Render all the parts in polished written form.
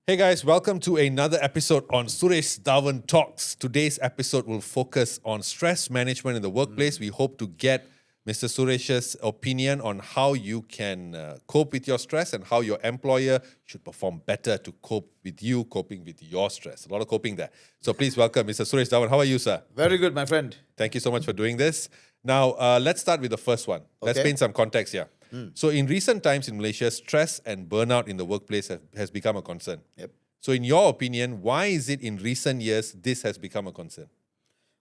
Hey guys, welcome to another episode on Suresh Dhawan Talks. Today's episode will focus on stress management in the workplace. We hope to get Mr. Suresh's opinion on how you can cope with your stress and how your employer should perform better to cope with you, coping with your stress. A lot of coping there. So please welcome Mr. Suresh Dhawan. How are you, sir? Very good, my friend. Thank you so much for doing this. Now, let's start with the first one. Let's Okay. paint some context here. So in recent times in Malaysia, stress and burnout in the workplace has become a concern. Yep. So in your opinion, why is it in recent years this has become a concern?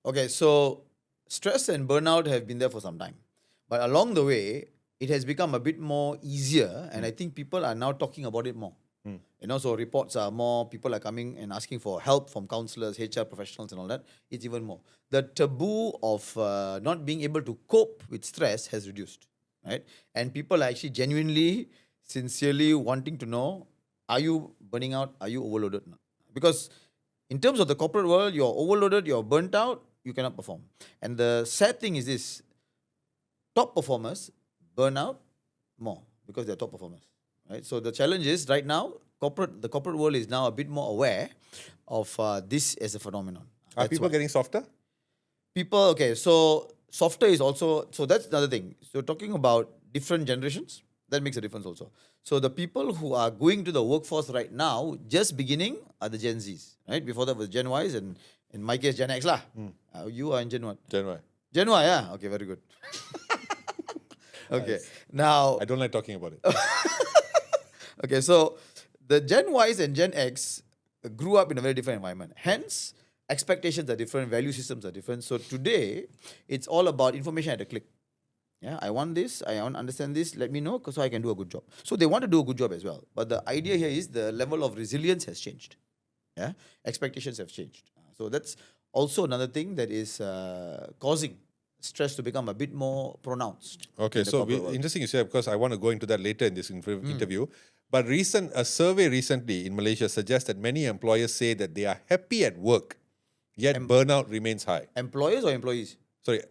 Okay, so stress and burnout have been there for some time. But along the way, it has become a bit more easier, and I think people are now talking about it more. So reports are more, people are coming and asking for help from counselors, HR professionals and all that. It's even more. The taboo of not being able to cope with stress has reduced, right? And people are actually genuinely, sincerely wanting to know, are you burning out? Are you overloaded? Because in terms of the corporate world, you're overloaded, you're burnt out, you cannot perform. And the sad thing is this, top performers burn out more because they're top performers, right? So the challenge is right now, the corporate world is now a bit more aware of this as a phenomenon. Are That's people why. getting softer? Okay, so softer is also, so that's another thing. So talking about different generations, that makes a difference also. So the people who are going to the workforce right now, just beginning, are the Gen Zs, right? Before that was Gen Ys and in my case, Gen X lah. You are in Gen what? Gen Y. Gen Y, yeah? Okay, very good. Okay, now, I don't like talking about it. okay, so the Gen Ys and Gen X grew up in a very different environment. Hence, expectations are different, value systems are different. So today, it's all about information at a click. Yeah, I want this, I want to understand this, let me know so I can do a good job. So they want to do a good job as well. But the idea here is the level of resilience has changed. Yeah, expectations have changed. So that's also another thing that is causing stress to become a bit more pronounced. Okay, in the so corporate world. interesting you say because I want to go into that later in this interview. But a survey recently in Malaysia suggests that many employers say that they are happy at work, yet burnout remains high. Employers or employees? Sorry,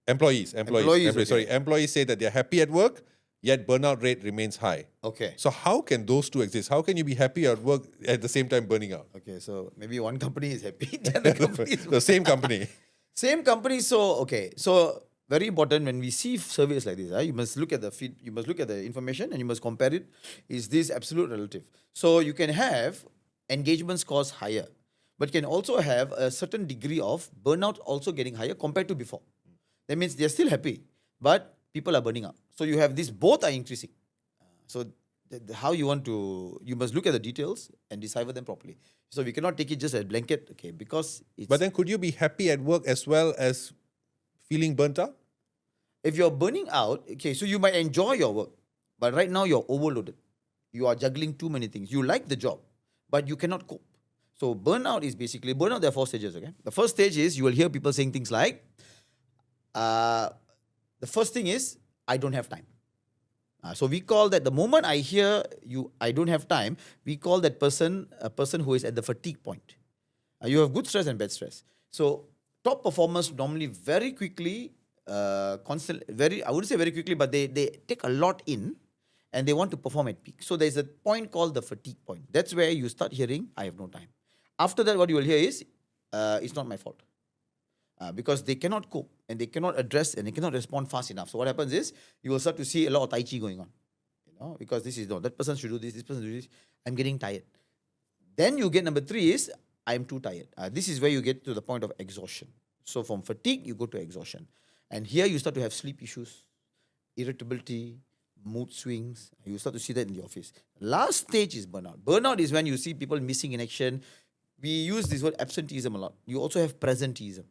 employees. Okay. Sorry, employees say that they're happy at work, yet burnout rate remains high. Okay. So how can those two exist? How can you be happy at work at the same time burning out? Okay, so maybe one company is happy, the other company is The same company. Same company. So okay, so very important when we see surveys like this, you must look at the feed, you must look at the information, and you must compare it. Is this absolute relative? So you can have engagement scores higher, but can also have a certain degree of burnout also getting higher compared to before. That means they're still happy, but people are burning out. So you have these both are increasing. So how you want to, you must look at the details and decipher them properly. So we cannot take it just as blanket, okay, because it's, But then could you be happy at work as well as feeling burnt out? if you're burning out, okay, so you might enjoy your work, but right now you're overloaded. You are juggling too many things. You like the job, but you cannot cope. So burnout is basically, burnout, there are 4 stages, okay? The first stage is you will hear people saying things like, the first thing is, I don't have time. So we call that, the moment I hear I don't have time, we call that person a person who is at the fatigue point. You have good stress and bad stress. So top performers normally very quickly, I wouldn't say very quickly, but they take a lot in and they want to perform at peak. So there's a point called the fatigue point. That's where you start hearing, I have no time. After that, what you will hear is, it's not my fault. Because they cannot cope and they cannot address and they cannot respond fast enough. So what happens is you will start to see a lot of tai chi going on, because this is that person should do this person should do this. I'm getting tired. Then you get number 3 is I'm too tired. This is where you get to the point of exhaustion. So from fatigue you go to exhaustion, and here you start to have sleep issues, irritability, mood swings. You start to see that in the office. Last stage is burnout. Burnout is when you see people missing in action. We use this word absenteeism a lot. You also have presenteeism.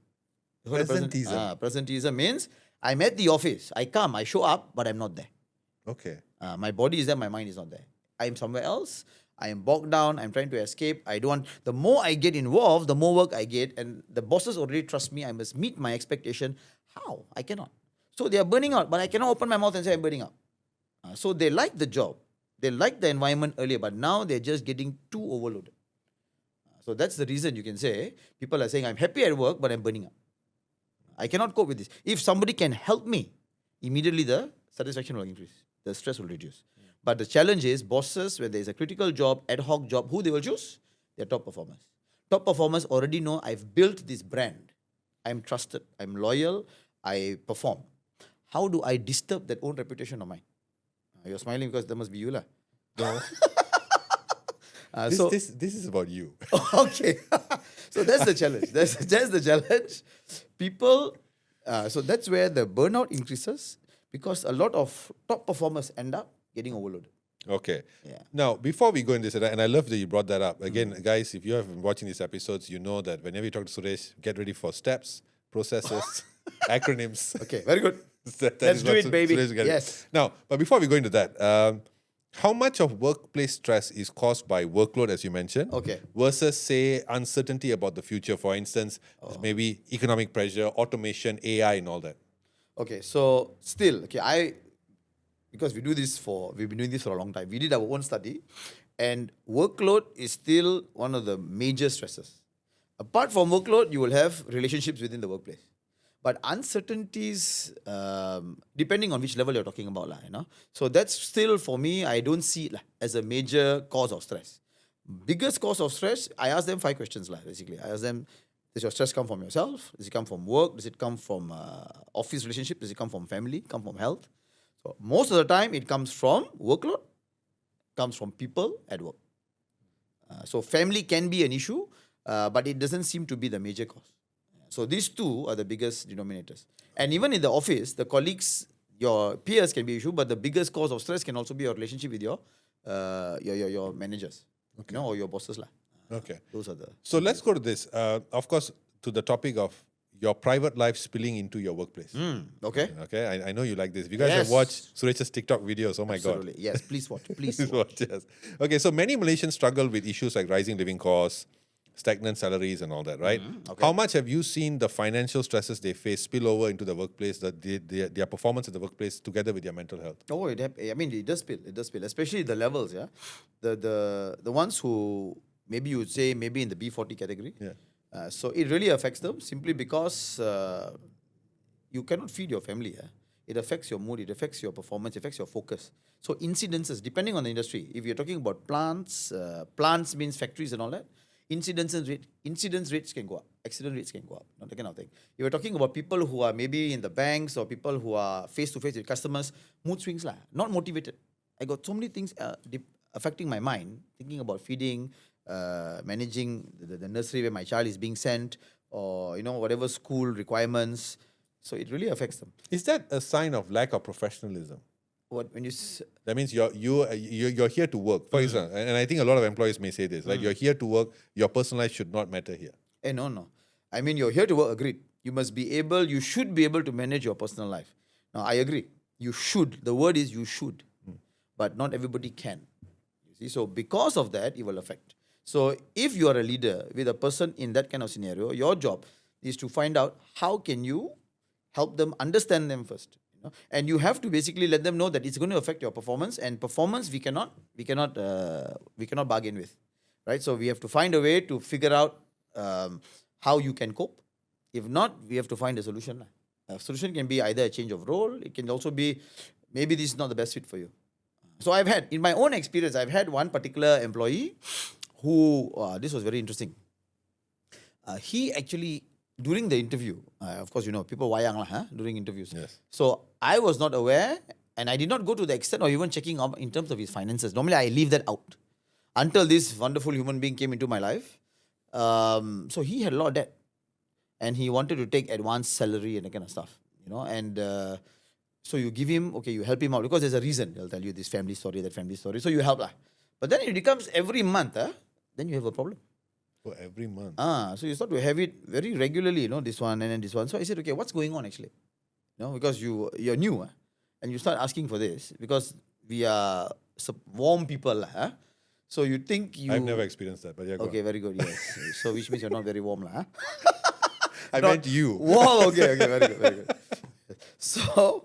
Presenteeism. Presenteeism means I'm at the office. I come, I show up, but I'm not there. Okay. My body is there, my mind is not there. I'm somewhere else. I am bogged down. I'm trying to escape. I don't want. The more I get involved, the more work I get, and the bosses already trust me. I must meet my expectation. How? I cannot. So they are burning out, but I cannot open my mouth and say I'm burning out. So they like the job, they like the environment earlier, but now they're just getting too overloaded. So that's the reason you can say people are saying I'm happy at work, but I'm burning out. I cannot cope with this. If somebody can help me, immediately the satisfaction will increase, the stress will reduce. But the challenge is bosses, when there is a critical job, ad hoc job, who they will choose? They're top performers. Top performers already know I've built this brand. I'm trusted. I'm loyal. I perform. How do I disturb that own reputation of mine? You're smiling because that must be you, lah. No. So This is about you. okay, so that's the challenge. That's the challenge. People, so that's where the burnout increases because a lot of top performers end up getting overloaded. Okay. Yeah. Now, before we go into this, and I love that you brought that up. Again, guys, if you have been watching these episodes, you know that whenever you talk to Suresh, get ready for steps, processes, acronyms. Okay, very good. That Let's is do what it, baby. Suresh will get. Yes. Now, but before we go into that, how much of workplace stress is caused by workload, as you mentioned, Okay. versus, say, uncertainty about the future? For instance, maybe economic pressure, automation, AI, and all that. Okay, so still, because we've been doing this for a long time. We did our own study, and workload is still one of the major stresses. Apart from workload, you will have relationships within the workplace. But uncertainties, depending on which level you're talking about, So that's still, for me, I don't see it as a major cause of stress. Biggest cause of stress, I ask them 5 questions, basically. I ask them, does your stress come from yourself? Does it come from work? Does it come from office relationship? Does it come from family? Come from health? So most of the time, it comes from workload, comes from people at work. So family can be an issue, but it doesn't seem to be the major cause. So these two are the biggest denominators. And even in the office, the colleagues, your peers can be an issue, but the biggest cause of stress can also be your relationship with your managers, or your bosses. Okay. Those are the... So let's go to this. Of course, to the topic of your private life spilling into your workplace. Okay. Okay, I know you like this. If you guys Yes. have watched Suresh's TikTok videos, oh my Absolutely. God. Yes, please watch. Please Please watch. watch, yes. Okay, so many Malaysians struggle with issues like rising living costs, stagnant salaries and all that, right? Okay. How much have you seen the financial stresses they face spill over into the workplace, their performance at the workplace together with their mental health? Oh, it does spill. It does spill, especially the levels, yeah. The ones who maybe you would say maybe in the B40 category. Yeah. So it really affects them simply because you cannot feed your family. It affects your mood, it affects your performance, it affects your focus. So incidences, depending on the industry, if you're talking about plants, plants means factories and all that, incidence rates can go up, accident rates can go up, that kind of thing. If you're talking about people who are maybe in the banks or people who are face-to-face with customers, mood swings, not motivated. I got so many things affecting my mind, thinking about feeding, managing the nursery where my child is being sent, or whatever school requirements. So it really affects them. Is that a sign of lack of professionalism? That means you're here to work. For example, and I think a lot of employees may say this, right? You're here to work. Your personal life should not matter here. No. I mean, you're here to work, agreed. You should be able to manage your personal life. Now, I agree. You should. The word is you should. But not everybody can. You see? So because of that, it will affect. So if you are a leader with a person in that kind of scenario, your job is to find out how can you help them, understand them first. And you have to basically let them know that it's going to affect your performance, and performance we cannot bargain with, right? So we have to find a way to figure out how you can cope. If not, we have to find a solution. A solution can be either a change of role. It can also be maybe this is not the best fit for you. So in my own experience, I've had one particular employee who this was very interesting. He actually, during the interview, of course, people wayang during interviews. Yes. So I was not aware, and I did not go to the extent of even checking up in terms of his finances. Normally, I leave that out until this wonderful human being came into my life. So he had a lot of debt, and he wanted to take advance salary and that kind of stuff, And so you give him, you help him out because there's a reason. They'll tell you this family story, that family story. So you help But then it becomes every month, then you have a problem. For every month. So you start to have it very regularly, this one and then this one. So I said, okay, what's going on actually? Because you're new, and you start asking for this because we are warm people, So you think I've never experienced that, but yeah, go okay, on. very good, yes. So which means you're not very warm, I meant you. Whoa, okay, very good, very good. So,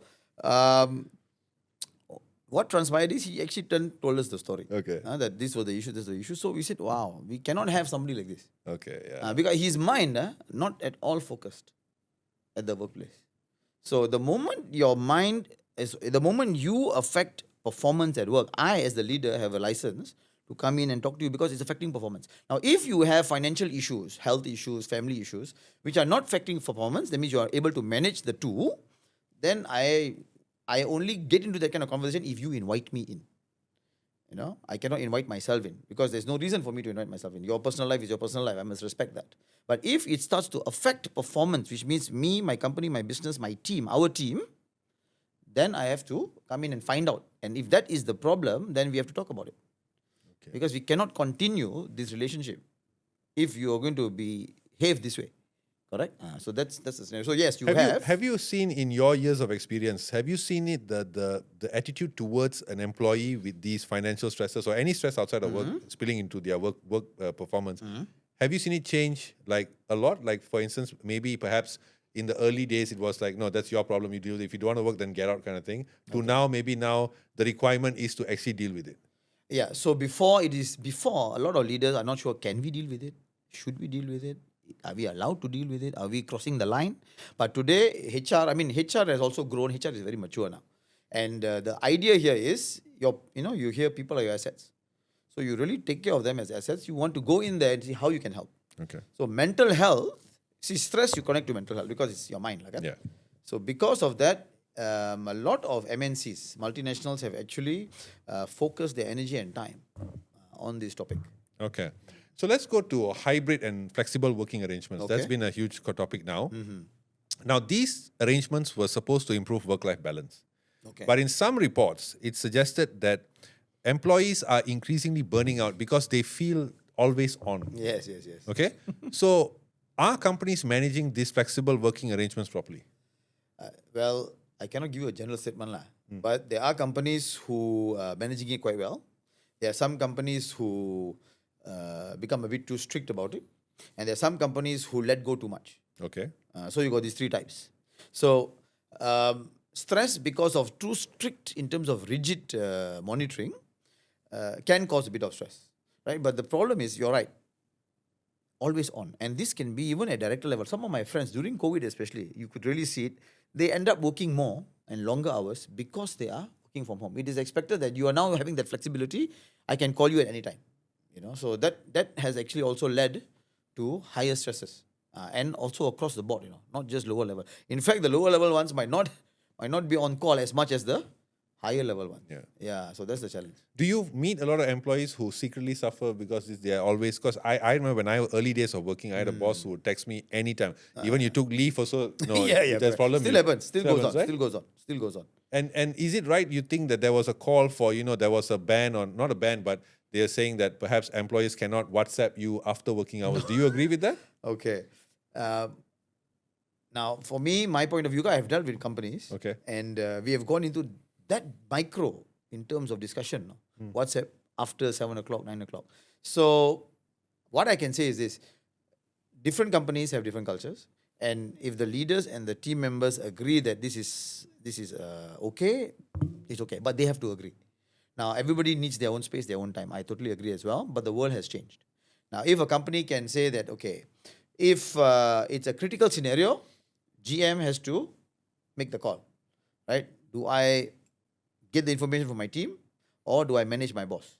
what transpired is he actually told us the story. Okay. That this was the issue, So we said, wow, we cannot have somebody like this. Okay, yeah. Because his mind, not at all focused at the workplace. So the moment you affect performance at work, I, as the leader, have a license to come in and talk to you because it's affecting performance. Now, if you have financial issues, health issues, family issues, which are not affecting performance, that means you are able to manage the two, then I only get into that kind of conversation if you invite me in. I cannot invite myself in because there's no reason for me to invite myself in. Your personal life is your personal life. I must respect that. But if it starts to affect performance, which means me, my company, my business, my team, our team, then I have to come in and find out. And if that is the problem, then we have to talk about it. Okay. Because we cannot continue this relationship if you are going to behave this way. Correct? So that's the scenario. So yes, Have you seen in your years of experience, have you seen it, the attitude towards an employee with these financial stresses or any stress outside of work spilling into their work performance? Have you seen it change like a lot? Like for instance, maybe perhaps in the early days it was like, no, that's your problem, you deal with it. If you don't want to work, then get out kind of thing. To now, maybe now the requirement is to actually deal with it. Yeah, so before, a lot of leaders are not sure, can we deal with it? Should we deal with it? Are we allowed to deal with it? Are we crossing the line? But today, HR has also grown. HR is very mature now. And the idea here is, you hear people are your assets. So you really take care of them as assets. You want to go in there and see how you can help. Okay. So mental health, stress, you connect to mental health because it's your mind. Like that. Yeah. So because of that, a lot of MNCs, multinationals, have actually focused their energy and time on this topic. Okay. So let's go to hybrid and flexible working arrangements. Okay. That's been a huge topic now. Now, these arrangements were supposed to improve work-life balance. Okay. But in some reports, it suggested that employees are increasingly burning out because they feel always on. Yes. Okay? So are companies managing these flexible working arrangements properly? Well, I cannot give you a general statement, but there are companies who are managing it quite well. There are some companies who become a bit too strict about it. And there are some companies who let go too much. Okay. So you got these three types. So stress because of too strict in terms of rigid monitoring can cause a bit of stress, right? But the problem is, you're right, always on. And this can be even at director level. Some of my friends, during COVID especially, you could really see it, they end up working more and longer hours because they are working from home. It is expected that you are now having that flexibility. I can call you at any time. So that has actually also led to higher stresses and also across the board, not just lower level. In fact, the lower level ones might not be on call as much as the higher level ones. Yeah. So that's the challenge. Do you meet a lot of employees who secretly suffer because they are always, because I remember when early days of working, I had a boss who would text me anytime. Even you took leave also, no, there's problem. Still happens. Still goes on. Right? Still goes on. And is it right, you think that there was a call for, there was a ban on, not a ban, but they are saying that perhaps employees cannot WhatsApp you after working hours. Do you agree with that? Okay. Now, for me, my point of view, I have dealt with companies. Okay. And we have gone into that micro in terms of discussion. WhatsApp after 7 o'clock, 9 o'clock. So what I can say is this. Different companies have different cultures. And if the leaders and the team members agree that this is okay, it's okay. But they have to agree. Now, everybody needs their own space, their own time. I totally agree as well. But the world has changed. Now, if a company can say that, okay, if it's a critical scenario, GM has to make the call, right? Do I get the information from my team or do I manage my boss?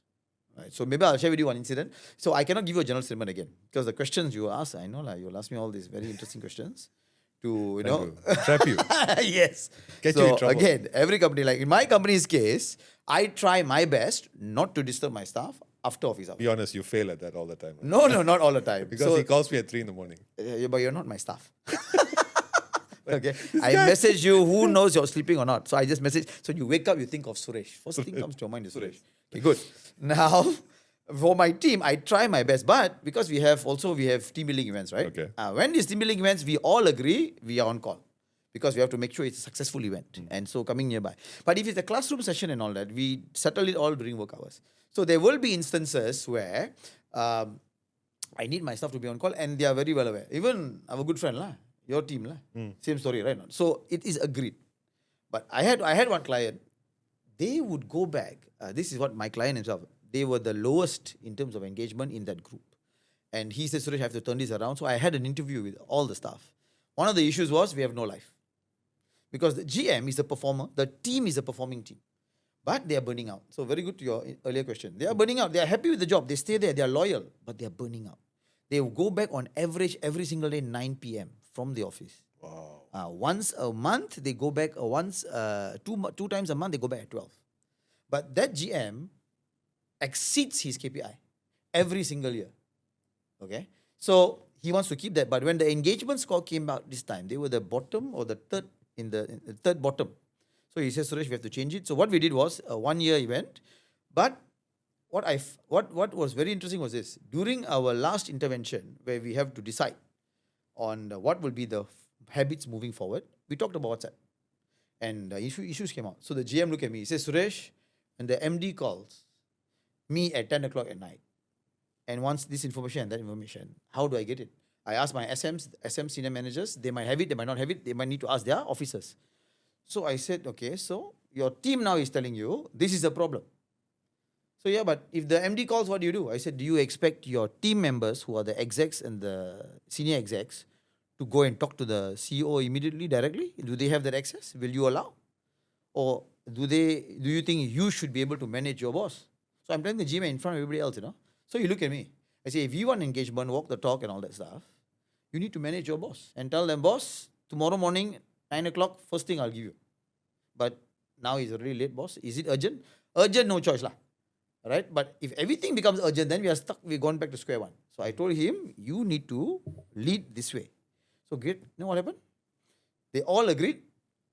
Right. So maybe I'll share with you one incident. So I cannot give you a general statement again because the questions you ask, I know you'll ask me all these very interesting questions to, trap you. Yes. Get you in trouble. Again, every company, like in my company's case, I try my best not to disturb my staff after office hours. Be honest, you fail at that all the time. No, not all the time. Because he calls me at 3 in the morning. But you're not my staff. Okay. I message you, who knows you're sleeping or not. So I just message. So you wake up, you think of Suresh. First thing comes to your mind is Suresh. Okay, good. Now, for my team, I try my best. But because we have team building events, right? Okay. When these team building events, we all agree we are on call. Because we have to make sure it's a successful event. And so coming nearby. But if it's a classroom session and all that, we settle it all during work hours. So there will be instances where I need my staff to be on call and they are very well aware. Even our good friend, your team, same story, right? So it is agreed. But I had one client, they would go back. This is what my client himself, they were the lowest in terms of engagement in that group. And he said, Suresh, I have to turn this around. So I had an interview with all the staff. One of the issues was we have no life. Because the GM is a performer, the team is a performing team. but they are burning out. So very good to your earlier question. They are burning out. They are happy with the job. They stay there. They are loyal, but they are burning out. They will go back on average every single day 9 p.m. from the office. Wow. Once a month they go back. Two times a month they go back at 12. But that GM exceeds his KPI every single year. Okay, so he wants to keep that. But when the engagement score came out this time, they were the bottom or the third in the third bottom. So he says, Suresh, we have to change it. So what we did was a 1 year event. But what was very interesting was this: during our last intervention, where we have to decide on what will be the habits moving forward, we talked about WhatsApp, and issues came out. So the GM looked at me. He says, Suresh, when the MD calls me at 10 o'clock at night and wants this information and that information, how do I get it? I asked my SM senior managers. They might have it, they might not have it. They might need to ask their officers. So I said, okay, so your team now is telling you this is the problem. So yeah, but if the MD calls, what do? I said, do you expect your team members, who are the execs and the senior execs, to go and talk to the CEO immediately, directly? Do they have that access? Will you allow? Or do you think you should be able to manage your boss? So I'm telling the GM in front of everybody else, So you look at me. I say, if you want engagement, walk the talk and all that stuff, you need to manage your boss and tell them, boss, tomorrow morning, 9 o'clock, first thing I'll give you. But now he's already late, boss. Is it urgent? Urgent, no choice lah. Right? But if everything becomes urgent, then we are stuck. We're gone back to square one. So I told him, you need to lead this way. So great. You know what happened? They all agreed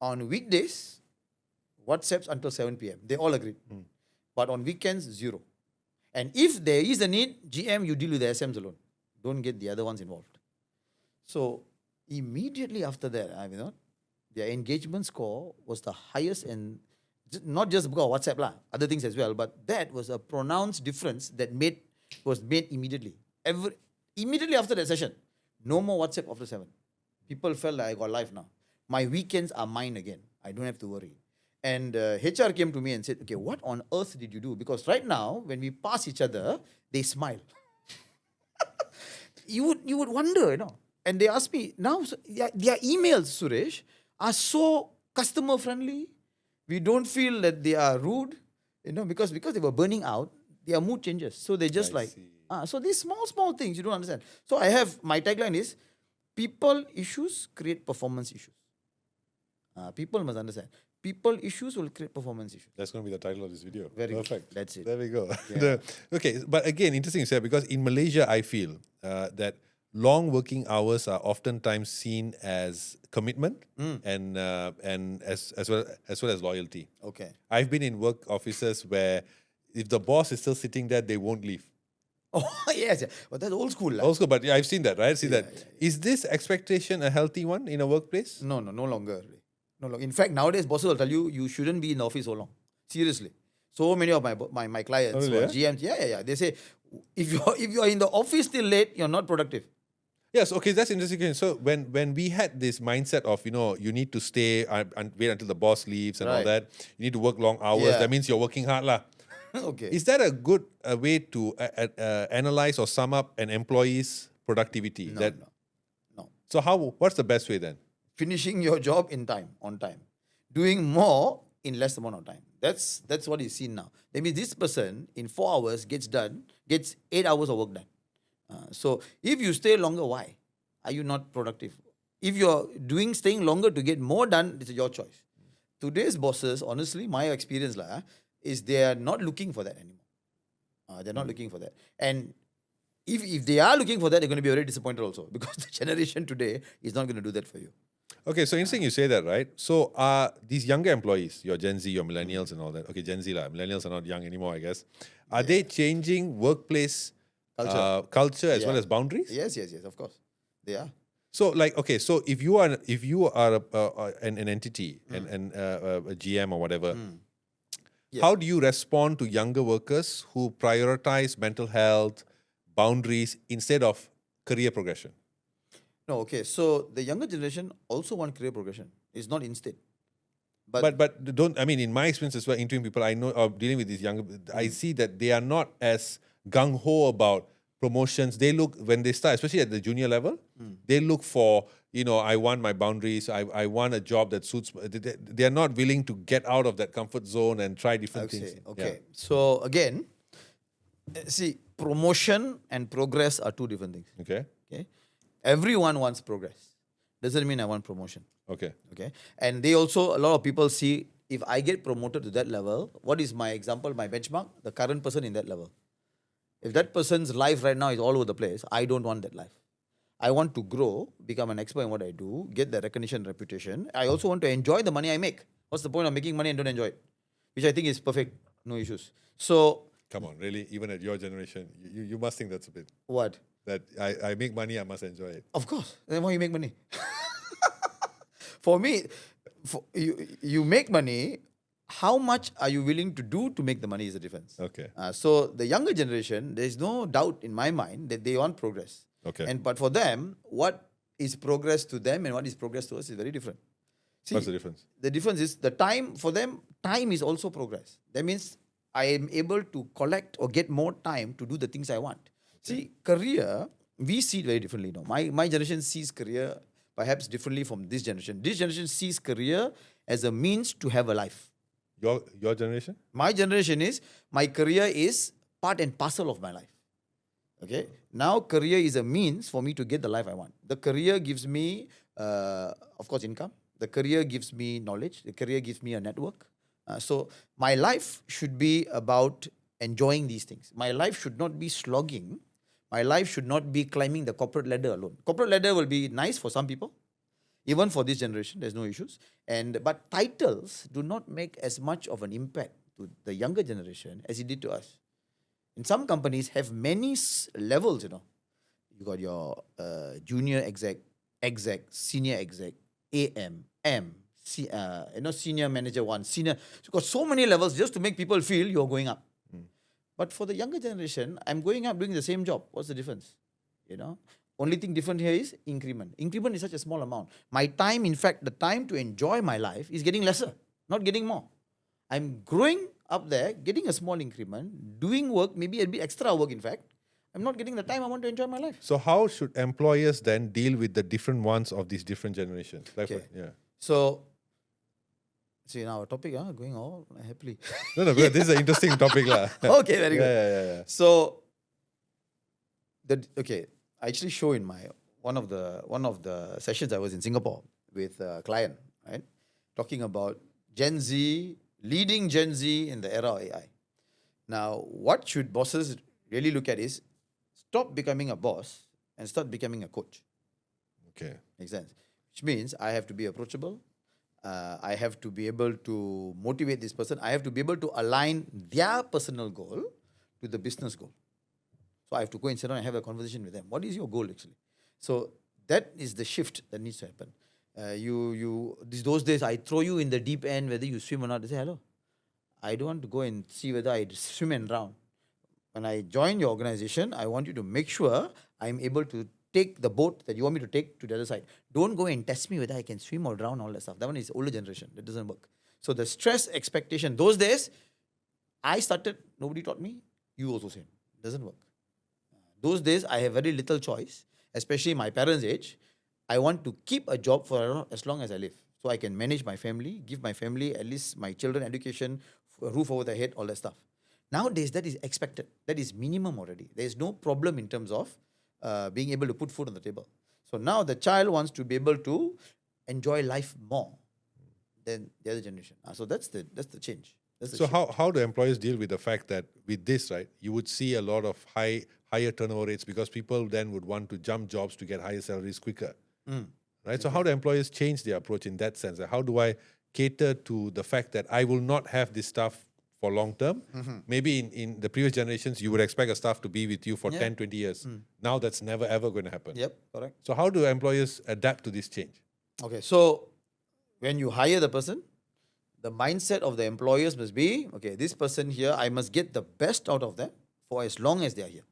on weekdays, WhatsApps until 7 p.m. They all agreed. But on weekends, 0. And if there is a need, GM, you deal with the SMs alone. Don't get the other ones involved. So immediately after that, their engagement score was the highest, and not just because of WhatsApp, other things as well, but that was a pronounced difference that was made immediately. Immediately after that session, no more WhatsApp after 7. People felt like I got life now. My weekends are mine again. I don't have to worry. And HR came to me and said, okay, what on earth did you do? Because right now, when we pass each other, they smile. You would wonder, And they asked me, now their emails, Suresh, are so customer friendly. We don't feel that they are rude, because they were burning out, their mood changes. So they just so these small things you don't understand. So my tagline is, people issues create performance issues. People must understand. People issues will create performance issues. That's going to be the title of this video. Very perfect. Good. That's it. There we go. Yeah. Okay, but again, interesting you said, because in Malaysia, I feel that long working hours are oftentimes seen as commitment and as well as loyalty. Okay. I've been in work offices where if the boss is still sitting there, they won't leave. Oh yes, but that's old school. Old school, but I've seen that, right? Is this expectation a healthy one in a workplace? No longer. No longer. In fact, nowadays bosses will tell you shouldn't be in the office so long. Seriously. So many of my clients, really, GMs, they say if you're in the office till late, you're not productive. Yes, okay, that's interesting. So when we had this mindset of, you need to stay and wait until the boss leaves and all that, you need to work long hours, that means you're working hard lah. Okay. Is that a good way to analyze or sum up an employee's productivity? No. So what's the best way then? Finishing your job on time. Doing more in less amount of time. That's what is seen now. That means this person in 4 hours gets 8 hours of work done. So if you stay longer, why? Are you not productive? If you're staying longer to get more done, it's your choice. Today's bosses, honestly, my experience is they are not looking for that anymore. They're not looking for that. And if they are looking for that, they're going to be very disappointed also, because the generation today is not going to do that for you. Okay, so interesting you say that, right? So these younger employees, your Gen Z, your millennials and all that. Okay, Gen Z millennials are not young anymore, I guess. Are they changing workplace culture as well as boundaries? Yes, of course. They are. So so if you are an entity and a GM or whatever, how do you respond to younger workers who prioritize mental health, boundaries instead of career progression? No, okay. So the younger generation also want career progression. It's not instead. But don't, in my experience as well, interviewing people I know, dealing with these younger, I see that they are not as gung-ho about promotions, they look, when they start, especially at the junior level, they look for, I want my boundaries. I want a job that suits. They are not willing to get out of that comfort zone and try different things. Okay. So again, see, promotion and progress are two different things. Okay. Okay. Everyone wants progress. Doesn't mean I want promotion. Okay. Okay. And they also, a lot of people see, if I get promoted to that level, what is my example, my benchmark? The current person in that level. If that person's life right now is all over the place, I don't want that life. I want to grow, become an expert in what I do, get the recognition, reputation. I also want to enjoy the money I make. What's the point of making money and don't enjoy it? Which I think is perfect, no issues. So, Come on, really? Even at your generation, you must think that's a bit. what? That I make money, I must enjoy it. Of course. Then why you make money? For me, you make money. How much are you willing to do to make the money is the difference. Okay. So the younger generation, there is no doubt in my mind that they want progress. Okay. But for them, what is progress to them and what is progress to us is very different. See, What's the difference? the difference is the time for them. Time is also progress. That means I am able to collect or get more time to do the things I want. See, career, we see it very differently now. My generation sees career perhaps differently from this generation. This generation sees career as a means to have a life. Your generation? My generation is, my career is part and parcel of my life. Okay. Now career is a means for me to get the life I want. The career gives me, of course, income. The career gives me knowledge. The career gives me a network. So my life should be about enjoying these things. My life should not be slogging. My life should not be climbing the corporate ladder alone. Corporate ladder will be nice for some people. Even for this generation, there's no issues. But titles do not make as much of an impact to the younger generation as it did to us. In some companies have many levels, You got your junior exec, senior exec, AM, M, senior manager one, senior. So got so many levels just to make people feel you're going up. But for the younger generation, I'm going up doing the same job. What's the difference? Only thing different here is increment. Increment is such a small amount. My time, in fact, the time to enjoy my life is getting lesser, not getting more. I'm growing up there, getting a small increment, doing work, maybe a bit extra work, in fact. I'm not getting the time I want to enjoy my life. So how should employers then deal with the different ones of these different generations? Okay. Yeah. So, see, now our topic, going all happily. No, because this is an interesting topic. Okay, very good. Yeah. So, I actually show in my one of the sessions I was in Singapore with a client, right? Talking about Gen Z, leading Gen Z in the era of AI. Now, what should bosses really look at is stop becoming a boss and start becoming a coach. Okay. Makes sense? Which means I have to be approachable. I have to be able to motivate this person. I have to be able to align their personal goal to the business goal. So I have to go and sit down and have a conversation with them. What is your goal actually? So that is the shift that needs to happen. Those days I throw you in the deep end, whether you swim or not. They say, hello, I don't want to go and see whether I swim and drown. When I join your organization, I want you to make sure I'm able to take the boat that you want me to take to the other side. Don't go and test me whether I can swim or drown, all that stuff. That one is older generation. That doesn't work. So the stress expectation, those days, I started, nobody taught me, you also same. Doesn't work. Those days, I have very little choice, especially my parents' age. I want to keep a job for as long as I live. So I can manage my family, give my family, at least my children education, a roof over their head, all that stuff. Nowadays, that is expected. That is minimum already. There is no problem in terms of being able to put food on the table. So now the child wants to be able to enjoy life more than the other generation. So that's the change. That's the So shift. how do employers deal with the fact that with this, right, you would see a lot of higher turnover rates because people then would want to jump jobs to get higher salaries quicker, right? So how do employers change their approach in that sense? Like, how do I cater to the fact that I will not have this stuff for long term? Maybe in the previous generations, you would expect a staff to be with you for 10, 20 years. Now that's never ever going to happen. Yep, correct. So how do employers adapt to this change? Okay, so when you hire the person, the mindset of the employers must be, okay, this person here, I must get the best out of them for as long as they are here.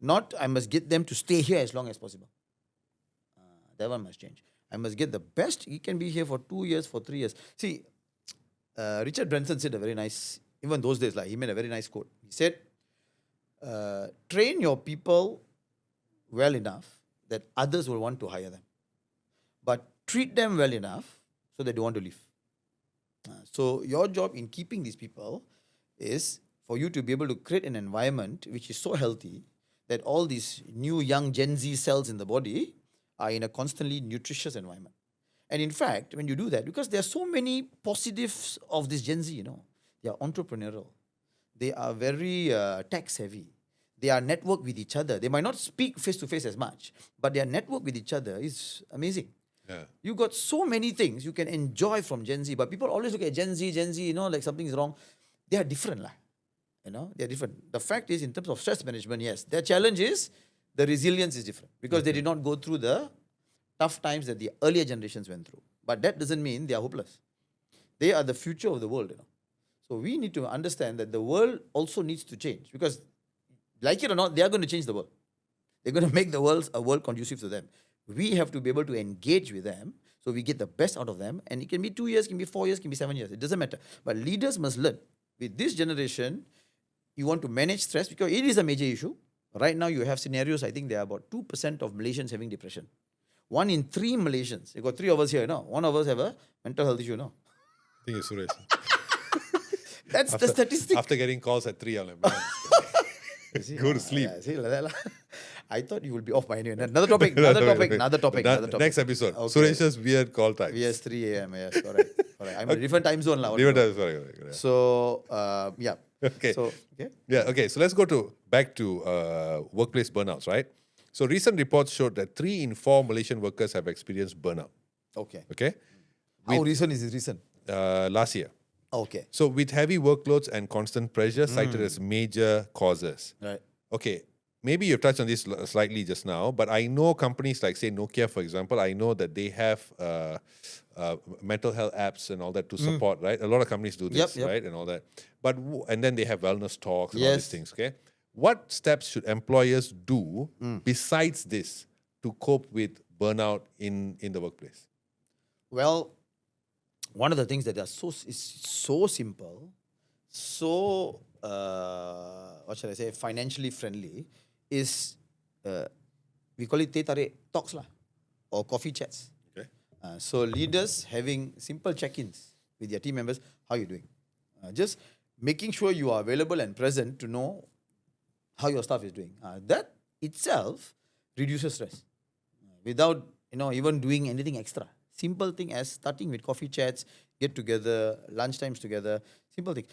Not I must get them to stay here as long as possible. That one must change. I must get the best. He can be here for 2 years, for 3 years. See, Richard Branson said a very nice, even those days, he made a very nice quote. He said, train your people well enough that others will want to hire them. But treat them well enough so that they want to leave. So your job in keeping these people is for you to be able to create an environment which is so healthy that all these new young Gen Z cells in the body are in a constantly nutritious environment. And in fact, when you do that, because there are so many positives of this Gen Z, they are entrepreneurial. They are very tech savvy. They are networked with each other. They might not speak face to face as much, but their network with each other is amazing. Yeah. You got so many things you can enjoy from Gen Z, but people always look at Gen Z, like something is wrong. They are different, lah. They are different. The fact is, in terms of stress management, yes, their challenge is the resilience is different because they did not go through the tough times that the earlier generations went through. But that doesn't mean they are hopeless. They are the future of the world, So we need to understand that the world also needs to change because, like it or not, they are going to change the world. They're going to make the world a world conducive to them. We have to be able to engage with them so we get the best out of them. And it can be 2 years, can be 4 years, can be 7 years. It doesn't matter. But leaders must learn. With this generation, you want to manage stress because it is a major issue. Right now, you have scenarios, I think there are about 2% of Malaysians having depression. 1 in 3 Malaysians. You got 3 of us here, One of us have a mental health issue, I think it's Suresh. That's the statistic. After getting calls at 3, I'm like, man, go to sleep. See, like that, I thought you would be off by anyway. Another topic. Next episode. Okay. Suresh's weird call time. Yes, 3 a.m. Yes, correct. I'm in a different time zone now. Different time, sorry. So, yeah. Okay. So, okay. Yeah, okay. So let's go back to workplace burnouts, right? So recent reports showed that 3 in 4 Malaysian workers have experienced burnout. Okay. Okay? How recent is this recent? Last year. Okay. So with heavy workloads and constant pressure cited as major causes. Right. Okay. Maybe you've touched on this slightly just now, but I know companies like, say, Nokia, for example, I know that they have mental health apps and all that to support, right? A lot of companies do this, Yep. right? And all that. But and then they have wellness talks and all these Yes. things, okay? What steps should employers do besides this to cope with burnout in the workplace? Well, one of the things that is so simple, so what shall I say, financially friendly, is we call it teh tarik talks lah, or coffee chats. Okay. So leaders having simple check-ins with their team members, how you doing? Just making sure you are available and present to know how your staff is doing. That itself reduces stress without even doing anything extra. Simple thing as starting with coffee chats, get together, lunchtimes together, simple thing.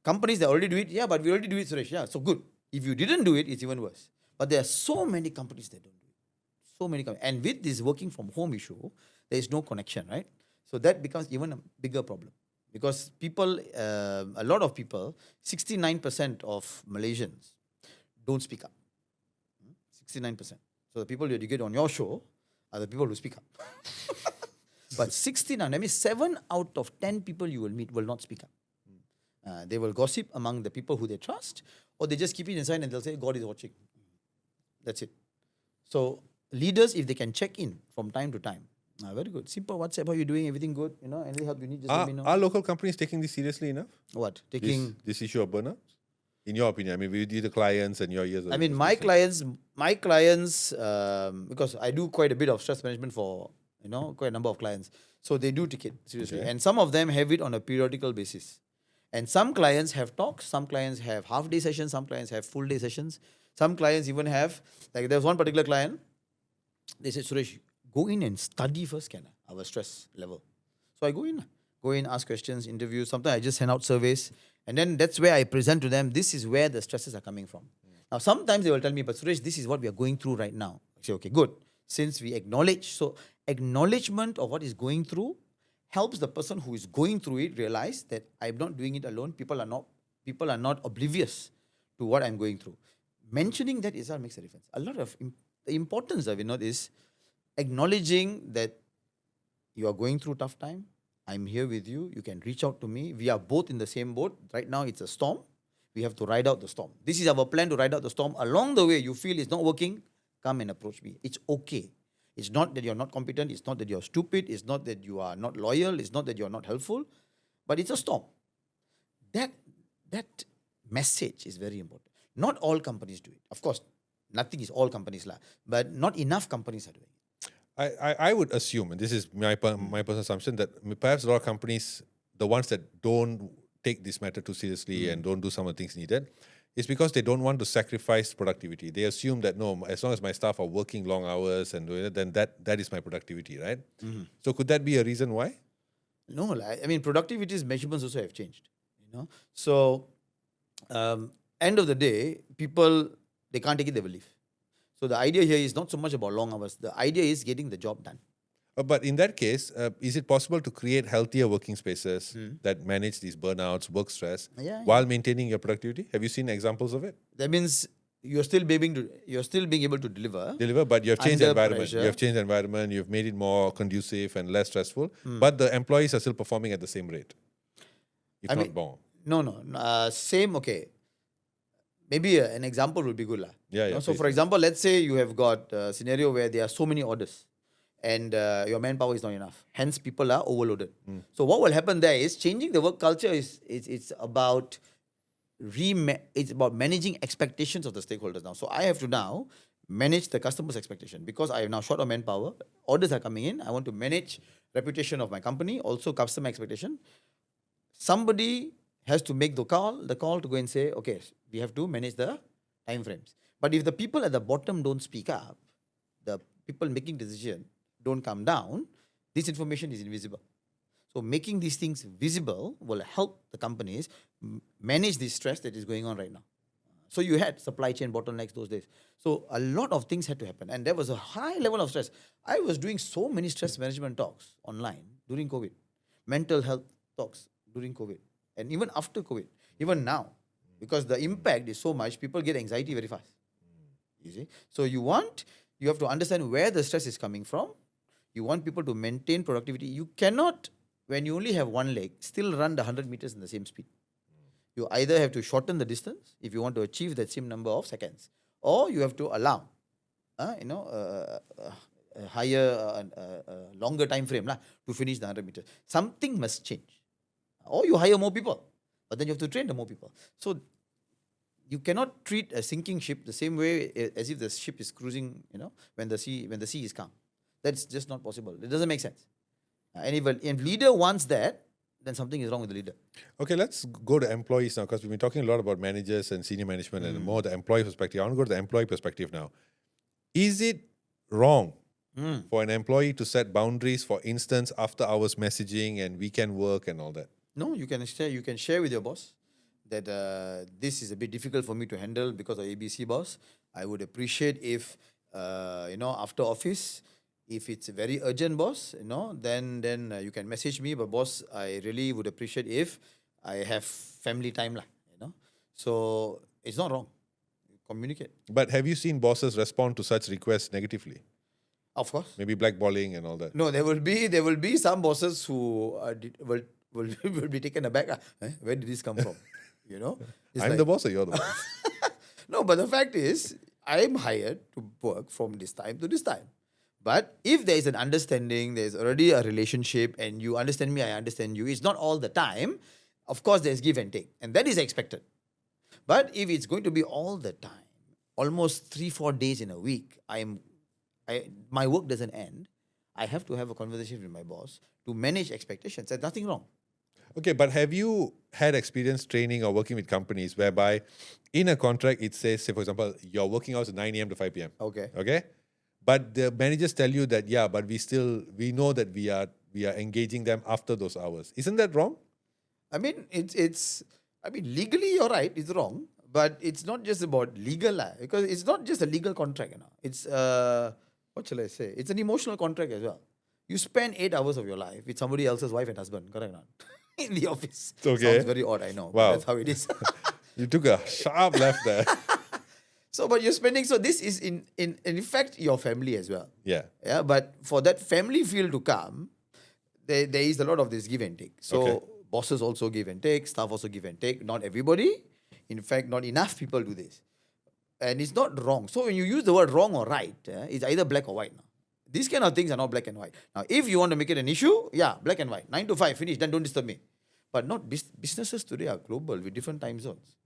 Companies that already do it, yeah, but we already do it, Suresh. Yeah, so good. If you didn't do it, it's even worse. But there are so many companies that don't do it. So many companies. And with this working from home issue, there is no connection, right? So that becomes even a bigger problem. Because people, a lot of people, 69% of Malaysians don't speak up. 69%. So the people that you get on your show are the people who speak up. But 69, that means 7 out of 10 people you will meet will not speak up. They will gossip among the people who they trust, or they just keep it inside and they'll say, God is watching. That's it. So leaders, if they can check in from time to time, very good. Simple WhatsApp, how you doing? Everything good? Any help you need, just let me know. Are local companies taking this seriously enough? What? Taking this issue of burnout? In your opinion, I mean, with the clients and your years of my clients, because I do quite a bit of stress management for, quite a number of clients. So they do take it seriously. Okay. And some of them have it on a periodical basis. And some clients have talks, some clients have half-day sessions, some clients have full-day sessions. Some clients even have, like there was one particular client, they said, Suresh, go in and study first, our stress level. So I go in, ask questions, interview. Sometimes I just send out surveys. And then that's where I present to them, this is where the stresses are coming from. Now, sometimes they will tell me, but Suresh, this is what we are going through right now. I say, okay, good. Since we acknowledge, so acknowledgement of what is going through helps the person who is going through it realize that I'm not doing it alone. People are not oblivious to what I'm going through. Mentioning that itself makes a difference. A lot of the importance of it is acknowledging that you are going through tough time. I'm here with you. You can reach out to me. We are both in the same boat. Right now, it's a storm. We have to ride out the storm. This is our plan to ride out the storm. Along the way, you feel it's not working, come and approach me. It's okay. It's not that you're not competent. It's not that you're stupid. It's not that you are not loyal. It's not that you're not helpful. But it's a storm. That message is very important. Not all companies do it. Of course, nothing is all companies lah, but not enough companies are doing it. I would assume, and this is my personal assumption, that perhaps a lot of companies, the ones that don't take this matter too seriously and don't do some of the things needed, is because they don't want to sacrifice productivity. They assume that no, as long as my staff are working long hours and doing it, then that is my productivity, right? So could that be a reason why? No, I mean productivity's measurements also have changed. So end of the day, people they can't take it, they will leave. So the idea here is not so much about long hours. The idea is getting the job done. But in that case, is it possible to create healthier working spaces that manage these burnouts, work stress, while maintaining your productivity? Have you seen examples of it? That means you're still being able to deliver. But you have changed the Under environment. pressure. You have changed the environment. You've made it more conducive and less stressful. But the employees are still performing at the same rate, if I not mean, more. No. Same, okay. Maybe an example would be good. Yeah, So, please. for example, let's say you have got a scenario where there are so many orders and your manpower is not enough. Hence, people are overloaded. So, what will happen there is changing the work culture it's about managing expectations of the stakeholders now. So, I have to now manage the customer's expectation because I have now short of manpower. Orders are coming in. I want to manage reputation of my company, also customer expectation. Somebody has to make the call to go and say, okay, we have to manage the time frames. But if the people at the bottom don't speak up, the people making decision don't come down, this information is invisible. So making these things visible will help the companies manage the stress that is going on right now. So you had supply chain bottlenecks those days. So a lot of things had to happen. And there was a high level of stress. I was doing so many stress management talks online during COVID, mental health talks during COVID, and even after COVID, even now, because the impact is so much, people get anxiety very fast. You see? So you have to understand where the stress is coming from. You want people to maintain productivity. You cannot, when you only have one leg, still run the 100 meters in the same speed. You either have to shorten the distance if you want to achieve that same number of seconds, or you have to allow, a higher, longer time frame to finish the 100 meters. Something must change. Or you hire more people, but then you have to train the more people. So you cannot treat a sinking ship the same way as if the ship is cruising, when the sea is calm. That's just not possible. It doesn't make sense. And if leader wants that, then something is wrong with the leader. Okay, let's go to employees now, because we've been talking a lot about managers and senior management and more the employee perspective. I want to go to the employee perspective now. Is it wrong for an employee to set boundaries, for instance, after hours messaging and weekend work and all that? No, you can share with your boss that this is a bit difficult for me to handle because of ABC, boss. I would appreciate if after office, if it's a very urgent, boss, then you can message me. But boss, I really would appreciate if I have family time, So it's not wrong. Communicate. But have you seen bosses respond to such requests negatively? Of course. Maybe blackballing and all that. No, there will be some bosses who will be taken aback. Where did this come from? It's I'm the boss or you're the boss? No, but the fact is, I'm hired to work from this time to this time. But if there is an understanding, there's already a relationship, and you understand me, I understand you, it's not all the time. Of course, there's give and take, and that is expected. But if it's going to be all the time, almost 3-4 days in a week, my work doesn't end. I have to have a conversation with my boss to manage expectations. There's nothing wrong. Okay, but have you had experience training or working with companies whereby in a contract it says, say for example, your working hours are 9 a.m. to 5 p.m. Okay? But the managers tell you that, but we know that we are engaging them after those hours. Isn't that wrong? I mean, legally you're right, it's wrong. But it's not just about legal, because it's not just a legal contract. It's, what shall I say? It's an emotional contract as well. You spend 8 hours of your life with somebody else's wife and husband, correct or not? In the office. Okay. Sounds very odd, I know. Wow. But that's how it is. You took a sharp left there. But you're spending, so this is in effect your family as well. Yeah. But for that family feel to come, there is a lot of this give and take. So bosses also give and take, staff also give and take. Not everybody. In fact, not enough people do this. And it's not wrong. So when you use the word wrong or right, it's either black or white now. These kind of things are not black and white. Now, if you want to make it an issue, black and white. 9 to 5, finish, then don't disturb me. But not businesses today are global with different time zones.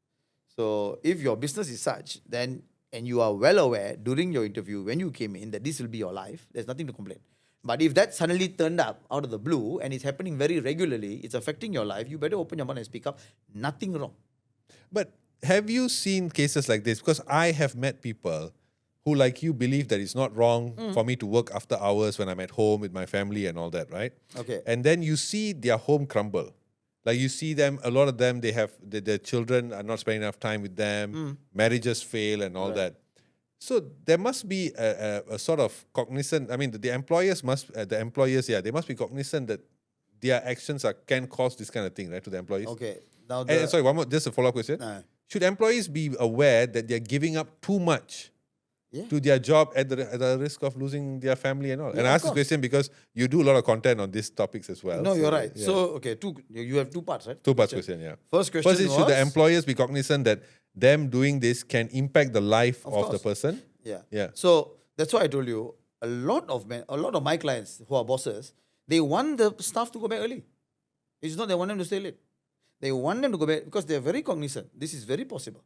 So if your business is such, then and you are well aware during your interview when you came in that this will be your life, there's nothing to complain. But if that suddenly turned up out of the blue and it's happening very regularly, it's affecting your life, you better open your mouth and speak up. Nothing wrong. But have you seen cases like this? Because I have met people who, like you, believe that it's not wrong for me to work after hours when I'm at home with my family and all that, right? Okay. And then you see their home crumble. Like you see them, a lot of them, they have their children are not spending enough time with them, marriages fail and all that. So there must be a sort of cognizant. I mean, the employers must, they must be cognizant that their actions can cause this kind of thing, right, to the employees. Okay. Now And sorry, one more, just a follow-up question. Should employees be aware that they're giving up too much to their job at the risk of losing their family and all? And I ask this question because you do a lot of content on these topics as well. No, so, you're right. yeah. So, okay, you have two parts, right? Two parts question, yeah. First question First is, should the employers be cognizant that them doing this can impact the life of the person? Yeah. So that's why I told you a lot of my clients who are bosses, they want the staff to go back early. It's not they want them to stay late. They want them to go back because they're very cognizant. This is very possible.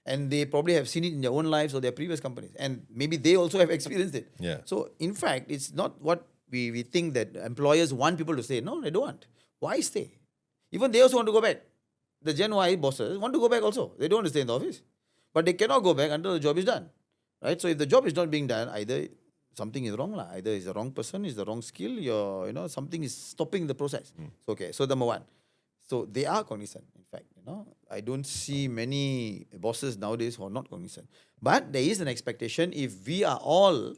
And they probably have seen it in their own lives or their previous companies. And maybe they also have experienced it. Yeah. So in fact, it's not what we think that employers want people to stay. No, they don't want. Why stay? Even they also want to go back. The Gen Y bosses want to go back also. They don't want to stay in the office. But they cannot go back until the job is done. Right? So if the job is not being done, either something is wrong. Either it's the wrong person, it's the wrong skill, something is stopping the process. Okay. So number one. So they are cognizant, in fact. I don't see many bosses nowadays who are not cognizant. But there is an expectation if we all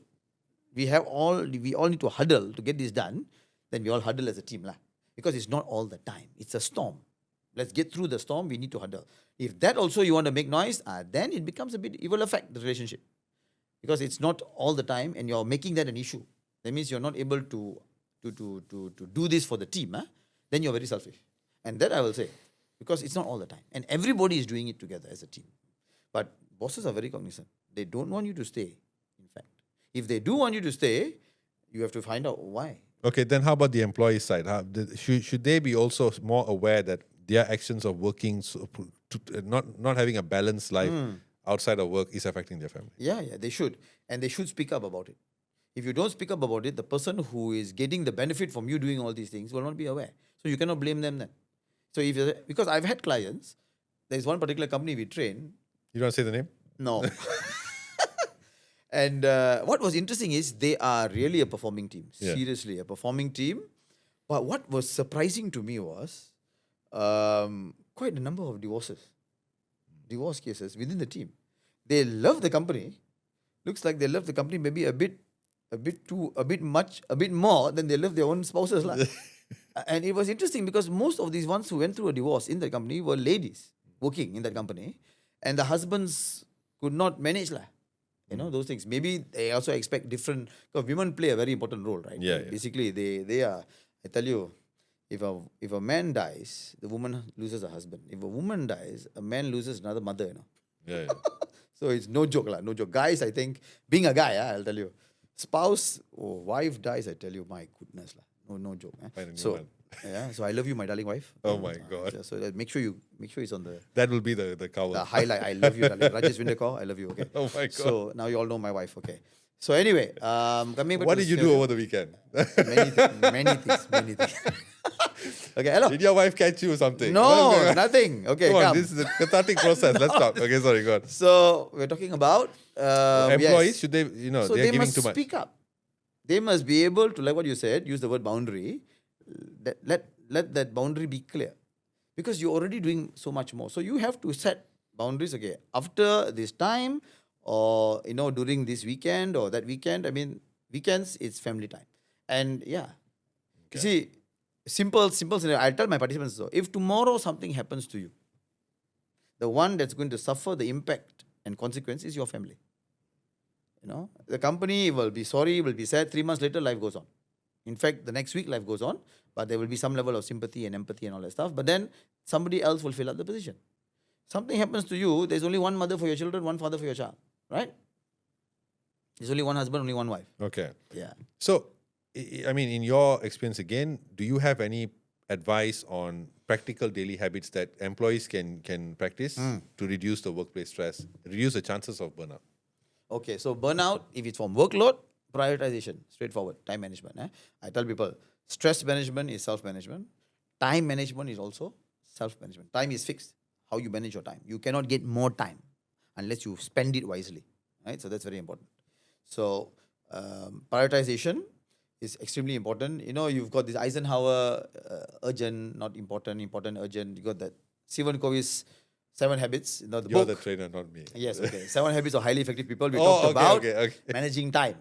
need to huddle to get this done, then we all huddle as a team. Because it's not all the time. It's a storm. Let's get through the storm, we need to huddle. If that also you want to make noise, then it becomes it will affect the relationship. Because it's not all the time and you're making that an issue. That means you're not able to do this for the team. Then you're very selfish. And that I will say, because it's not all the time. And everybody is doing it together as a team. But bosses are very cognizant. They don't want you to stay, in fact. If they do want you to stay, you have to find out why. Okay, then how about the employee side? Should they be also more aware that their actions of working, not having a balanced life outside of work is affecting their family? Yeah, they should. And they should speak up about it. If you don't speak up about it, the person who is getting the benefit from you doing all these things will not be aware. So you cannot blame them then. So because I've had clients, there's one particular company we train. You don't say the name? No. And what was interesting is they are really a performing team. Yeah. Seriously, a performing team. But what was surprising to me was quite a number of divorce cases within the team. They love the company. Looks like they love the company maybe a bit more than they love their own spouses. And it was interesting because most of these ones who went through a divorce in that company were ladies working in that company. And the husbands could not manage those things. Maybe they also expect different, because women play a very important role, right? Yeah. Basically, they are, I tell you, if a man dies, the woman loses a husband. If a woman dies, a man loses another mother, Yeah. So it's no joke, no joke. Guys, I think, being a guy, I'll tell you, spouse or wife dies, I tell you, my goodness, no joke. So I love you, my darling wife. Oh my God. So that make sure it's on the That will be the cover. the highlight. I love you, darling. Rajesh Vindekar, I love you. Okay. Oh my God. So now you all know my wife. Okay. So anyway, coming back What to did you do over the weekend? Many things. Okay, hello. Did your wife catch you or something? No, nothing. Okay, Come on, come. this is a cathartic process. Let's talk. Okay, sorry, go on. So we're talking about Employees, yes. should they, So they're they giving must too much. speak up. They must be able to, like what you said, use the word boundary. Let that boundary be clear, because you're already doing so much more. So you have to set boundaries. Okay, after this time, or during this weekend or that weekend. I mean, weekends it's family time, and you see, simple scenario. I tell my participants so: if tomorrow something happens to you, the one that's going to suffer the impact and consequence is your family. The company will be sorry, will be sad. 3 months later, life goes on. In fact, the next week, life goes on, but there will be some level of sympathy and empathy and all that stuff. But then somebody else will fill up the position. Something happens to you, there's only one mother for your children, one father for your child, right? There's only one husband, only one wife. Okay. Yeah. So, I mean, in your experience again, do you have any advice on practical daily habits that employees can practice to reduce the workplace stress, reduce the chances of burnout? Okay, so burnout, if it's from workload, prioritization, straightforward, time management. I tell people, stress management is self-management. Time management is also self-management. Time is fixed, how you manage your time. You cannot get more time unless you spend it wisely, right? So that's very important. So prioritization is extremely important. You know, you've got this Eisenhower urgent, not important, important, urgent. You got that Stephen Covey's 7 Habits. You know, the You're book. the trainer, not me. Yes, okay. 7 Habits of Highly Effective People. We Oh, talked okay, about okay. managing time.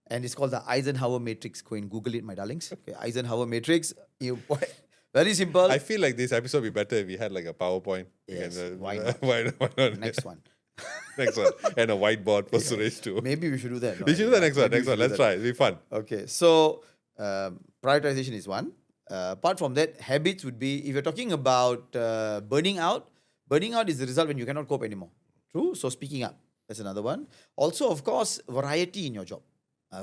And it's called the Eisenhower Matrix. Go and Google it, my darlings. Okay, Eisenhower Matrix. Very simple. I feel like this episode would be better if we had like a PowerPoint. Yes, why not? why not? Next one. Next one. And a whiteboard for Suresh too. Maybe we should do that. We should do the next one. Maybe Next we one. should do Let's that. try. It'll be fun. Okay, so prioritization is one. Apart from that, habits would be, if you're talking about burning out is the result when you cannot cope anymore. True? So speaking up, that's another one. Also, of course, variety in your job.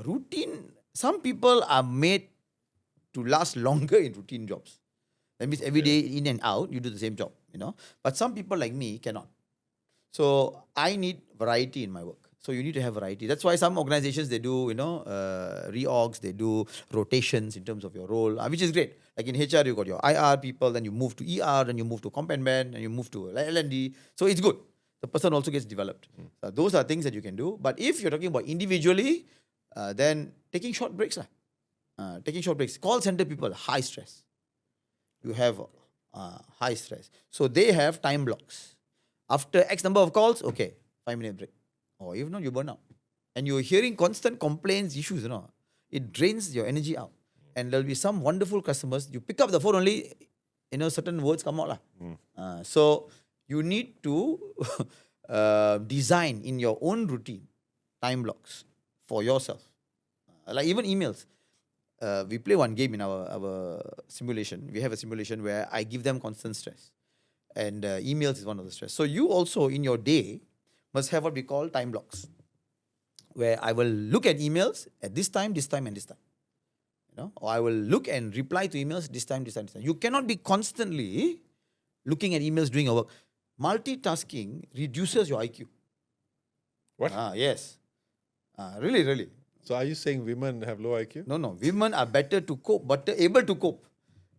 Routine, some people are made to last longer in routine jobs. That means every day in and out, you do the same job, you know. But some people like me cannot. So I need variety in my work. So you need to have variety. That's why some organizations, they do, you know, reorgs, they do rotations in terms of your role, which is great. Like in HR, you got your IR people, then you move to ER, then you move to comp and man, and you move to L&D. So it's good. The person also gets developed. Those are things that you can do. But if you're talking about individually, then taking short breaks. Taking short breaks. Call center people, high stress. You have high stress. So they have time blocks. After X number of calls, okay, 5-minute break. Or if not, you burn out. And you're hearing constant complaints, issues, you know. It drains your energy out. And there'll be some wonderful customers. You pick up the phone only, you know, certain words come out. So you need to design in your own routine time blocks for yourself. Like even emails. We play one game in our simulation. We have a simulation where I give them constant stress. And emails is one of the stress. So you also in your day must have what we call time blocks, where I will look at emails at this time, and this time. You know, or I will look and reply to emails this time, this time. You cannot be constantly looking at emails doing your work. Multitasking reduces your IQ. What? Yes. Really, really. So are you saying women have low IQ? No. Women are better to cope, but able to cope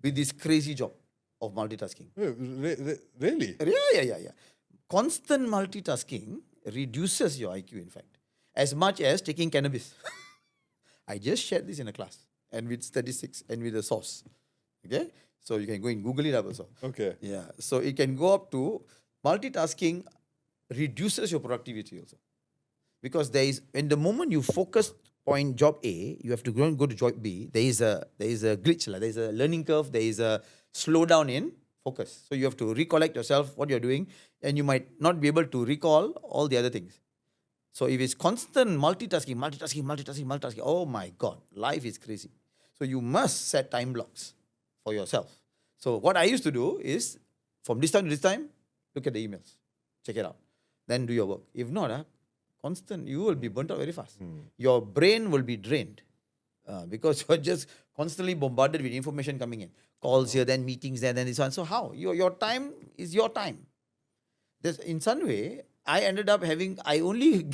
with this crazy job of multitasking. Really? Yeah. Constant multitasking reduces your IQ, in fact, as much as taking cannabis. I just shared this in a class, and with statistics and with the source. Okay? So you can go and Google it up also. Okay. Yeah. So it can go up to multitasking reduces your productivity also. Because there is, in the moment you focus point job A, you have to go to job B. There is a glitch, there is a learning curve, there is a slowdown in focus. So you have to recollect yourself, what you're doing, and you might not be able to recall all the other things. So if it's constant multitasking, oh my God, life is crazy. So you must set time blocks for yourself. So what I used to do is, from this time to this time, look at the emails, check it out, then do your work. If not, constant, you will be burnt out very fast. Your brain will be drained because you're just constantly bombarded with information coming in. Calls here, then meetings there, then this one. So how? Your time is your time. In some way, I ended up I only,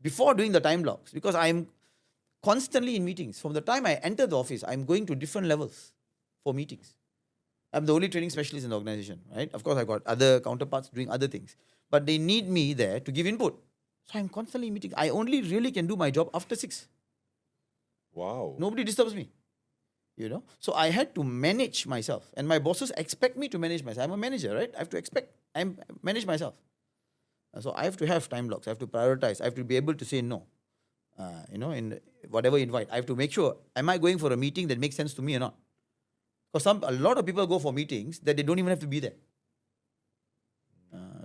before doing the time blocks, because I'm constantly in meetings. From the time I enter the office, I'm going to different levels for meetings. I'm the only training specialist in the organization, right? Of course, I got other counterparts doing other things. But they need me there to give input. So I'm constantly in meetings. I only really can do my job after 6. Wow. Nobody disturbs me. You know? So I had to manage myself. And my bosses expect me to manage myself. I'm a manager, right? I have to manage myself. So I have to have time blocks. I have to prioritize. I have to be able to say no. In whatever invite. I have to make sure, am I going for a meeting that makes sense to me or not? Because a lot of people go for meetings that they don't even have to be there.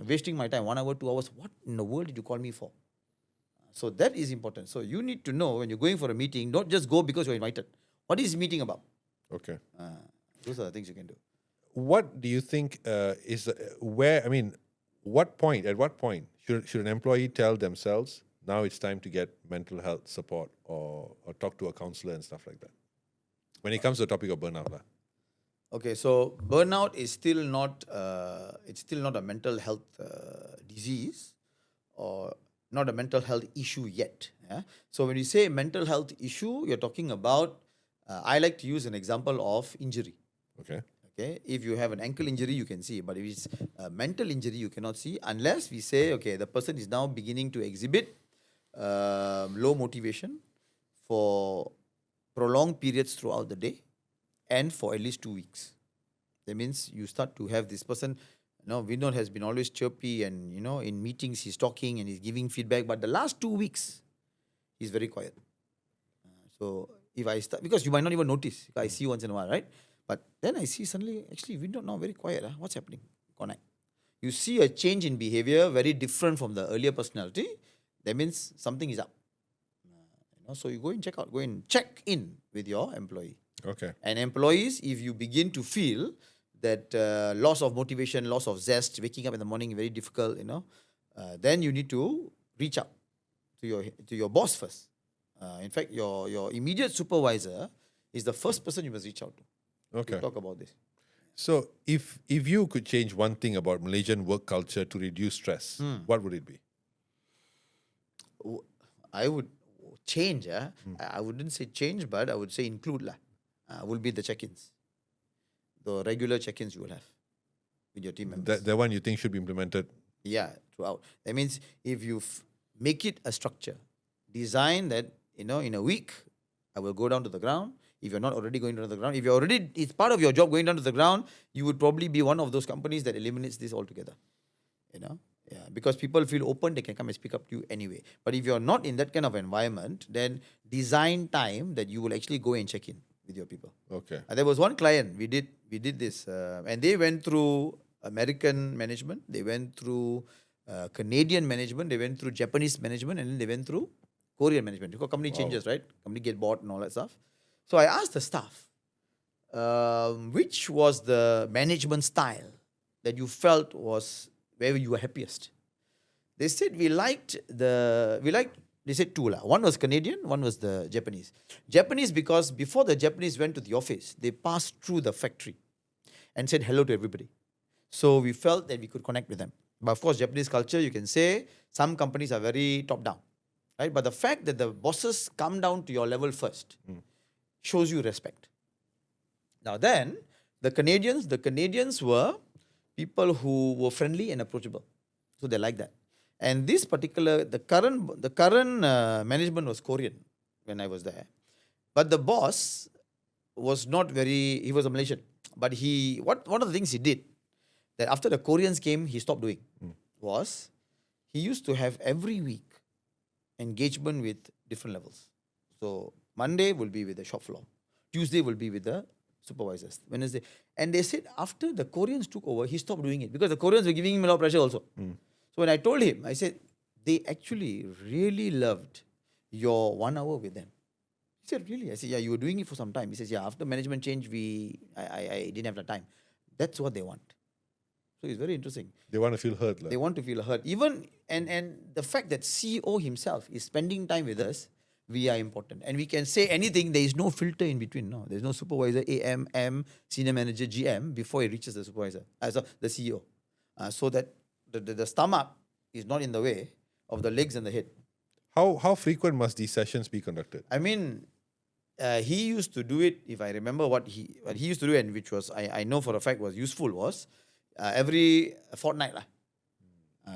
Wasting my time, 1 hour, 2 hours. What in the world did you call me for? So that is important. So you need to know when you're going for a meeting, don't just go because you're invited. What is the meeting about? Okay. Those are the things you can do. What do you think what point should an employee tell themselves, now it's time to get mental health support or talk to a counselor and stuff like that? When it comes to the topic of burnout. Okay, so burnout is still not it's still not a mental health disease or not a mental health issue yet. Yeah? So when you say mental health issue, you're talking about. I like to use an example of injury. Okay. Okay, if you have an ankle injury, you can see, but if it's a mental injury, you cannot see unless we say, okay, the person is now beginning to exhibit low motivation for prolonged periods throughout the day and for at least 2 weeks. That means you start to have this person. Vinod has been always chirpy, and in meetings he's talking and he's giving feedback, but the last 2 weeks he's very quiet. So if I start, because you might not even notice, I see once in a while, right? But then I see suddenly, actually, Vinod now very quiet. What's happening? Connect. You see a change in behavior very different from the earlier personality. That means something is up. So you go and check in with your employee. Okay. And employees, if you begin to feel that loss of motivation, loss of zest, waking up in the morning very difficult, then you need to reach out to your boss first. In fact, your immediate supervisor is the first person you must reach out to. Okay. Talk about this. So if you could change one thing about Malaysian work culture to reduce stress, what would it be? I would change. I wouldn't say change, but I would say include. Will be the check-ins. The regular check-ins you will have with your team members. That one you think should be implemented? Yeah, throughout. That means if you make it a structure, design that, in a week, I will go down to the ground. If you're not already going down to the ground, if you're already, it's part of your job going down to the ground, you would probably be one of those companies that eliminates this altogether. Yeah, because people feel open, they can come and speak up to you anyway. But if you're not in that kind of environment, then design time that you will actually go and check in with your people. Okay. There was one client, we did this, and they went through American management, they went through Canadian management, they went through Japanese management, and then they went through Korean management. Because company changes, right? Company get bought and all that stuff. So I asked the staff, which was the management style that you felt was where you were happiest? They said they said two. One was Canadian, one was the Japanese. Japanese because before the Japanese went to the office, they passed through the factory and said hello to everybody. So we felt that we could connect with them. But of course, Japanese culture, you can say some companies are very top-down. Right? But the fact that the bosses come down to your level first shows you respect. Now then, the Canadians were people who were friendly and approachable. So they like that. And this particular, the current management was Korean when I was there. But the boss was not he was a Malaysian. But one of the things he did, that after the Koreans came, he stopped doing, was he used to have every week engagement with different levels. So Monday will be with the shop floor. Tuesday will be with the supervisors. Wednesday. And they said after the Koreans took over, he stopped doing it because the Koreans were giving him a lot of pressure also. So when I told him, I said, they actually really loved your 1 hour with them. He said, really? I said, yeah, you were doing it for some time. He says, yeah, after management change, I didn't have the time. That's what they want. So it's very interesting. They want to feel heard. They want to feel heard. Even, and the fact that CEO himself is spending time with us, we are important. And we can say anything, there is no filter in between. No, there's no supervisor, AM, M, senior manager, GM, before it reaches the supervisor, the CEO. So that the stomach is not in the way of the legs and the head. How frequent must these sessions be conducted? I mean, he used to do it, if I remember what he used to do, and which was, I know for a fact was useful, was every fortnight.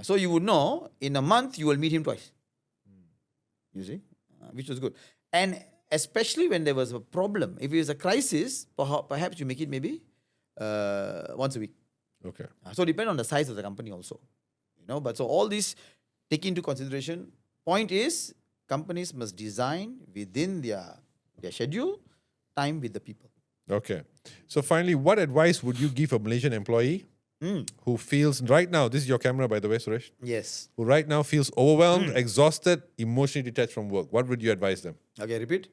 So you would know, in a month, you will meet him twice. You see? Which was good. And especially when there was a problem, if it was a crisis, perhaps you make it maybe once a week. Okay. So depend on the size of the company also. But so all these take into consideration. Point is, companies must design within their schedule time with the people. Okay. So finally, what advice would you give a Malaysian employee who feels right now, this is your camera by the way, Suresh, Yes. who right now feels overwhelmed, exhausted, emotionally detached from work? What would you advise them? Okay, repeat.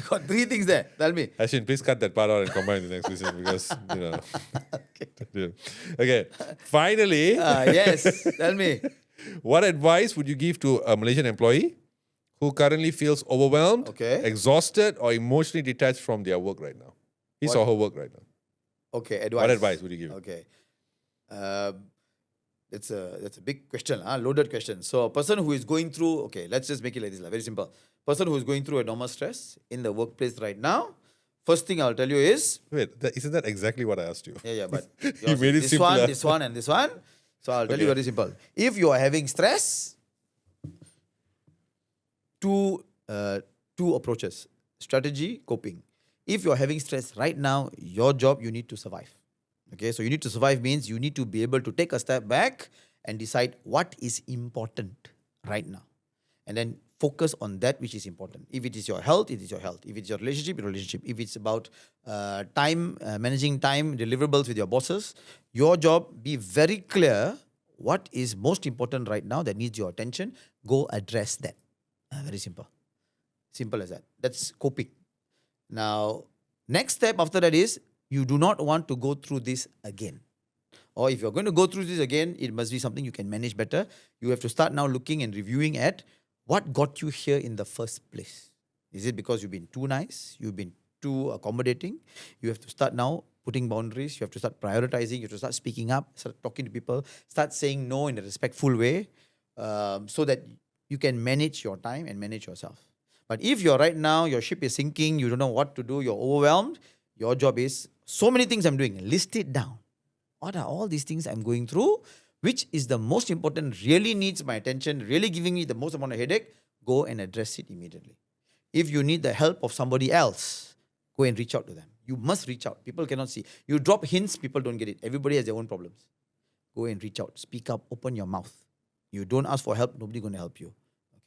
Got 3 things there. Tell me. Ashwin, please cut that part out and combine the next question because, Okay. Finally, Yes. Tell me. what advice would you give to a Malaysian employee who currently feels overwhelmed, Okay. exhausted, or emotionally detached from their work right now. His or her work right now. Okay, advice. What advice would you give? Okay. That's a big question, loaded question. So a person who is going through, okay, let's just make it like this, very simple. Person who is going through enormous stress in the workplace right now, first thing I'll tell you is, Wait, isn't that exactly what I asked you? yeah, but You made it this simpler. one, this one, and this one. So I'll tell you very simple. If you are having stress, two approaches: strategy, coping. If you're having stress right now, your job, you need to survive. Okay, so you need to survive means you need to be able to take a step back and decide what is important right now, and then focus on that which is important. If it is your health, it is your health. If it's your relationship. If it's about time, managing time, deliverables with your bosses, your job, be very clear what is most important right now that needs your attention. Go address that. Very simple. Simple as that. That's coping. Now, next step after that is you do not want to go through this again. Or if you're going to go through this again, it must be something you can manage better. You have to start now looking and reviewing at what got you here in the first place. Is it because you've been too nice? You've been too accommodating? You have to start now putting boundaries. You have to start prioritizing. You have to start speaking up, start talking to people, start saying no in a respectful way so that you can manage your time and manage yourself. But if you're right now, your ship is sinking, you don't know what to do, you're overwhelmed, your job is, so many things I'm doing, list it down. What are all these things I'm going through? Which is the most important, really needs my attention, really giving me the most amount of headache? Go and address it immediately. If you need the help of somebody else, go and reach out to them. You must reach out. People cannot see. You drop hints, people don't get it. Everybody has their own problems. Go and reach out. Speak up. Open your mouth. You don't ask for help, nobody going to help you.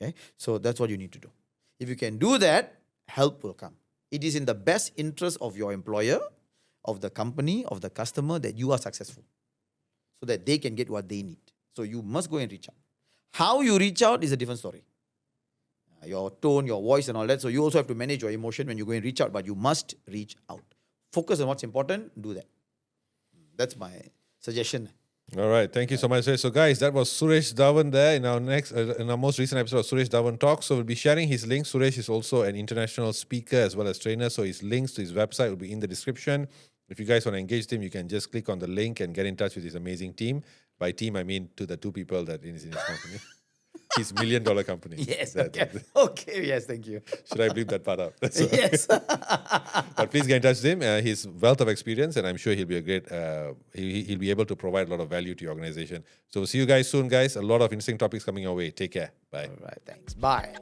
Okay? So that's what you need to do. If you can do that, help will come. It is in the best interest of your employer, of the company, of the customer that you are successful so that they can get what they need. So you must go and reach out. How you reach out is a different story. Your tone, your voice and all that. So you also have to manage your emotion when you go and reach out, but you must reach out. Focus on what's important, do that. That's my suggestion. All right, thank you so much, Suresh. So, guys, that was Suresh Dhawan there in our most recent episode of Suresh Dhawan Talks. So, we'll be sharing his links. Suresh is also an international speaker as well as trainer. So, his links to his website will be in the description. If you guys want to engage him, you can just click on the link and get in touch with his amazing team. By team, I mean to the two people that is in his company. His $1 million company. Yes. Okay. Yes. Thank you. Should I bleep that part out? Yes. But please get in touch with him. His wealth of experience, and I'm sure he'll be a great. He'll be able to provide a lot of value to your organization. So see you guys soon, guys. A lot of interesting topics coming your way. Take care. Bye. All right. Thanks. Bye.